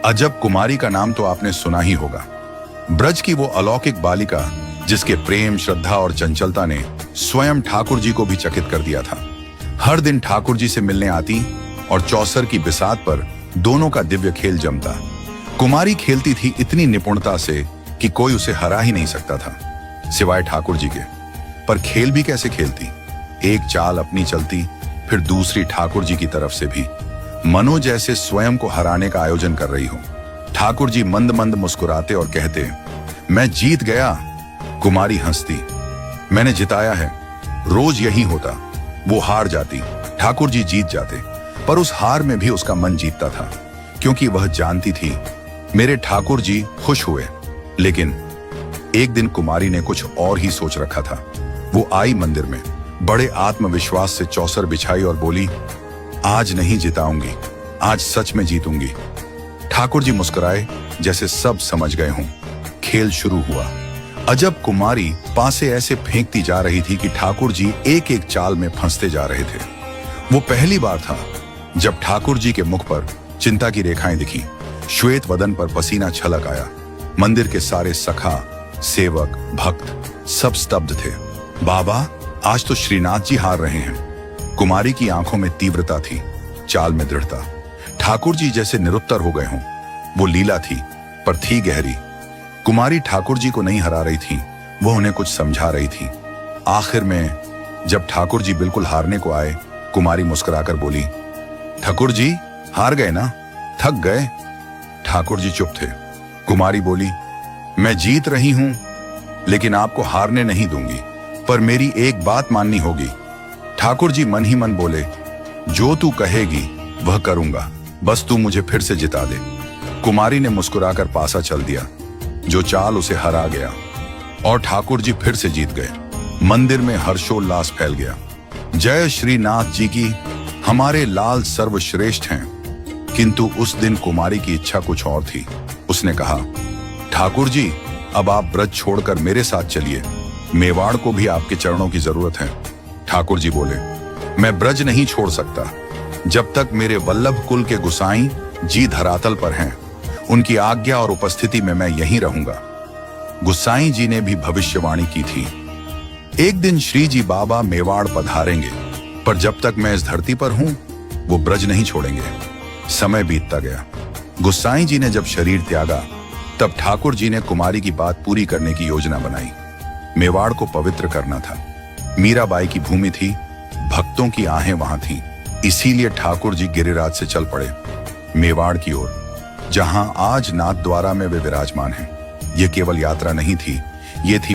अजब कुमारी का नाम तो आपने सुना ही होगा। ब्रज की वो अलौकिक बालिका जिसके प्रेम, श्रद्धा और चंचलता ने स्वयं ठाकुर जी को भी चकित कर दिया था। हर दिन ठाकुर जी से मिलने आती और चौसर की बिसात पर दोनों का दिव्य खेल जमता। कुमारी खेलती थी इतनी निपुणता से कि कोई उसे हरा ही नहीं सकता था सिवाय ठाकुर जी के। पर खेल भी कैसे खेलती, एक चाल अपनी चलती, फिर दूसरी ठाकुर जी की तरफ से भी, मनो जैसे स्वयं को हराने का आयोजन कर रही हो। ठाकुर जी मंद मंद मुस्कुराते और कहते, मैं जीत गया। कुमारी हंसती, मैंने जिताया है। रोज यही होता, वो हार जाती, ठाकुर जी जीत जाते। पर उस हार में भी उसका मन जीतता था, क्योंकि वह जानती थी मेरे ठाकुर जी खुश हुए। लेकिन एक दिन कुमारी ने कुछ और ही सोच रखा था। वो आई मंदिर में, बड़े आत्मविश्वास से चौसर बिछाई और बोली, आज नहीं जिताऊंगी, आज सच में जीतूंगी। ठाकुर जी मुस्कुराए जैसे सब समझ गए हों। खेल शुरू हुआ। अजब कुमारी पासे ऐसे फेंकती जा रही थी कि ठाकुर जी एक एक चाल में फंसते जा रहे थे। वो पहली बार था जब ठाकुर जी के मुख पर चिंता की रेखाएं दिखी, श्वेत वदन पर पसीना छलक आया। मंदिर के सारे सखा, सेवक, भक्त सब स्तब्ध थे। बाबा, आज तो श्रीनाथ जी हार रहे हैं। कुमारी की आंखों में तीव्रता थी, चाल में दृढ़ता। ठाकुर जी जैसे निरुत्तर हो गए हों। वो लीला थी, पर थी गहरी। कुमारी ठाकुर जी को नहीं हरा रही थी, वह उन्हें कुछ समझा रही थी। आखिर में जब ठाकुर जी बिल्कुल हारने को आए, कुमारी मुस्कुराकर बोली, ठाकुर जी हार गए ना, थक गए। ठाकुर जी चुप थे। कुमारी बोली, मैं जीत रही हूं, लेकिन आपको हारने नहीं दूंगी, पर मेरी एक बात माननी होगी। ठाकुर जी मन ही मन बोले, जो तू कहेगी वह करूंगा, बस तू मुझे फिर से जिता दे। कुमारी ने मुस्कुराकर पासा चल दिया, जो चाल उसे हरा गया, और ठाकुर जी फिर से जीत गए। मंदिर में हर्षोल्लास फैल गया। जय श्रीनाथ जी की, हमारे लाल सर्वश्रेष्ठ हैं। किंतु उस दिन कुमारी की इच्छा कुछ और थी। उसने कहा, ठाकुर जी, अब आप ब्रज छोड़कर मेरे साथ चलिए, मेवाड़ को भी आपके चरणों की जरूरत है। ठाकुर जी बोले, मैं ब्रज नहीं छोड़ सकता जब तक मेरे वल्लभ कुल के गुसाई जी धरातल पर हैं। उनकी आज्ञा और उपस्थिति में मैं यहीं रहूंगा। गुसाई जी ने भी भविष्यवाणी की थी, एक दिन श्री जी बाबा मेवाड़ पधारेंगे, पर जब तक मैं इस धरती पर हूं वो ब्रज नहीं छोड़ेंगे। समय बीतता गया। गुसाई जी ने जब शरीर त्यागा, तब ठाकुर जी ने कुमारी की बात पूरी करने की योजना बनाई। मेवाड़ को पवित्र करना था। मीराबाई की भूमि थी, भक्तों की आहें वहां थीं। इसीलिए ठाकुर जी गिरिराज से चल पड़े मेवाड़ की ओर, जहां आज नाथद्वारा में वे विराजमान हैं। ये केवल यात्रा नहीं थी, ये थी